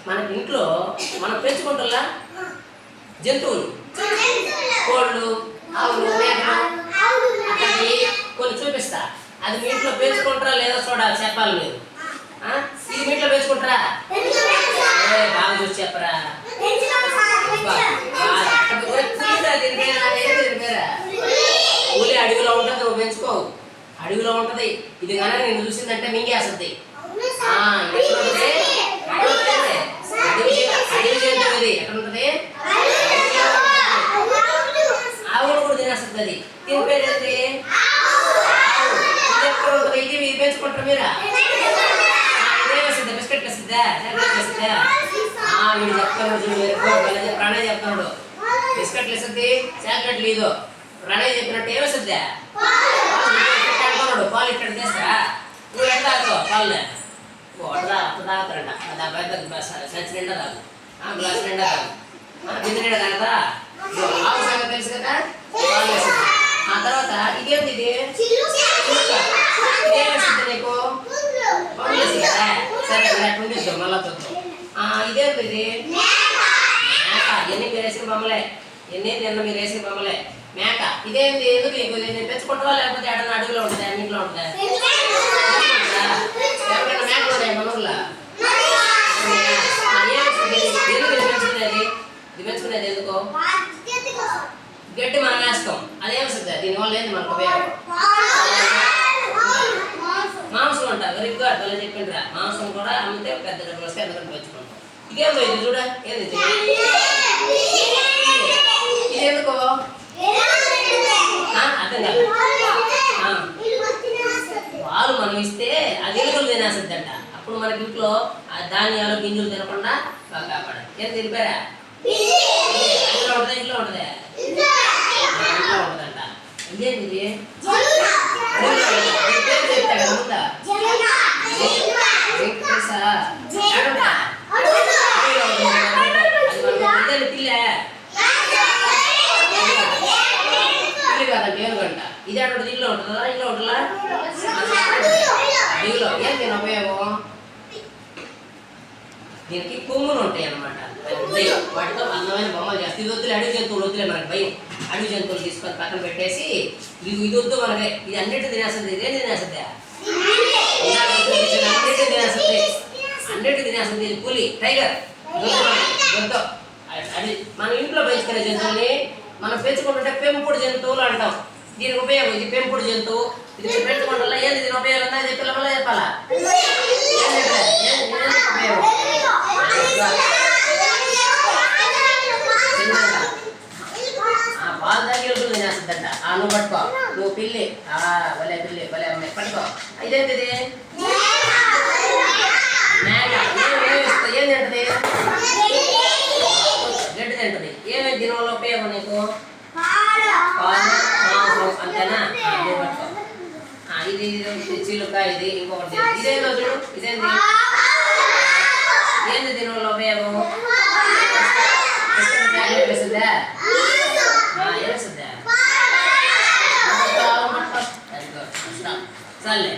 మనకి ఇంట్లో మనం పెంచుకుంటున్నా జంతువులు, కోళ్ళు, ఆవులు, మేకలు అట్లాంటివి కొన్ని చూపిస్తా. అది మీ ఇంట్లో పెంచుకుంటారా లేదా చూడాలి, చెప్పాలి మీరు. ఇది మీ ఇంట్లో పెంచుకుంటారా? బాగా చూసి చెప్పరా. పులి అడవిలో ఉంటుంది, నువ్వు పెంచుకోవు. అడవిలో ఉంటది. ఇది కనుక నేను చూసిందంటే మింగేస్తుంది. అడవి జంతువు ఇది ఎక్కడుంటది? ఆవులు కూడా తినేస్తుంది. అది దీని పేరు ఏంటి? ఎక్కడ ఉంటుంది? ఇది పెంచుకుంటారు మీరా? ఇదేమేస్తుందా? బిస్కెట్ వేస్తుందా? చాక్లెట్ వేస్తుందా? వీడు చెప్తాడు చూడు, ప్రణయ్ చెప్తాడు. బిస్కెట్లు వేస్తుంది, చాక్లెట్లు లేదు. ప్రణయ్ చెప్పినట్టు ఏమేస్తుందా? పాలు ఇక్కడ చేస్తా. నువ్వు ఎంత తాగుతావు పాలు? తాగుతారంట. పెద్ద సంచి నిండా తాగు, గ్లాస్ నిండా తాగు, బిందు నిండా తాగదా. ఆవు సంగతి తెలుసు కదా, పాలు వేస్తుంది. ఆ తర్వాత ఇదేంటి? ఇది ఇదేమేస్తుంది నీకు? పనులు వేస్తుంది కదా. సరే అట్లా ఉండిద్దాం, మళ్ళా చూద్దాం. ఇదేంటి? ఇది మేక. ఎన్ని మీరు వేసిన బొమ్మలే, ఎన్ని నిన్న మీరు వేసిన బొమ్మలే. మేక ఇదేంటి? ఎందుకు నేను పెంచుకుంటావా లేకపోతే ఎడన్నా అడుగులో ఉంటుందా, ఇంట్లో ఉంటుందా? ఎవరికైనా మేకలు ఉన్నాయి మన ఊర్లో? ఎందుకు ఇది పెంచుకునేది? ఇది పెంచుకునేది ఎందుకు? గడ్డి మనం వేస్తాం, అదేమొస్తుంది? దీనివల్ల ఏంది మనకు ఉపయోగం? మాంసం అంట. వెరీ గుడ్, అలా చెప్పిండ్రా. మాంసం కూడా అమ్మితే పెద్ద డబ్బులు వస్తే ఎందుకంటే పెంచుకుంటాం. ఇదేమో ఇది చూడ, ఏది ఇది ఎందుకో అర్థం కాదు. పాలు మనం ఇస్తే అది ఎలుకలు తినేస్తుంది అంట. అప్పుడు మనకి ఇంట్లో ధాన్యాలు గింజలు తినకుండా బాగా కాపాడాలి. ఏం తెలిపారా? ఇంట్లో ఉంటుంది, ఇంట్లో ఉంటుంది, ఇంట్లో ఉంటుందంట. ఇదేంటి? చెప్తా కదా ముందా కాదంట. ఇది అటు దీనిలో ఉంటుందా, ఇంట్లో ఉంటుందా? అడవిలో ఏం దీని ఉపయోగం? దీనికి కొమ్ములు ఉంటాయి అన్నమాట. వాటితో అందమైన బొమ్మలు చేస్తాయి. ఇది వద్దులే, అడవి జంతువులు వద్దులే, మనకి భయం. అడవి జంతువులు తీసుకొని పక్కన పెట్టేసి ఇది వద్దు మనకి. ఇది అన్నిటి తినేస్తుంది. ఇదేం తినేస్తుంది? అన్నిటి తినేస్తుంది, అన్నిటి తినేస్తుంది. ఇది పులి, టైగర్, వద్దు. అది మన ఇంట్లో పెంచుకునే జంతువుని మనం పెంచుకుంటుంటే పెంపుడు జంతువులు అంటాం. దీనికి ఉపయోగం ఇది పెంపుడు జంతువు. ఇది పెంచుకుంటా ఏంది దీని ఉపయోగం? అది పిల్లల చెప్పాలా? ఉపయోగం పాలు తాగి తినేస్తుందంట. నువ్వు పట్టుకో, నువ్వు పిల్లి, భలే పిల్లి, భలే అమ్మాయి, పట్టుకో. ఇదేంటి? మేక. ఏం తింటది? గడ్డి తింటది. ఏమేమి దీనివల్ల ఉపయోగం నీకు? పాలు, మాంసం, అంతేనా? పట్టుకో. ఇది చిలుక, ఇది ఇంకొకటి. ఇదేందో చూడు, ఇదేంటి? ఏంది దీనివల్ల ఉపయోగం? వేస్తుందా? ఏమేస్తుందా? చాలే.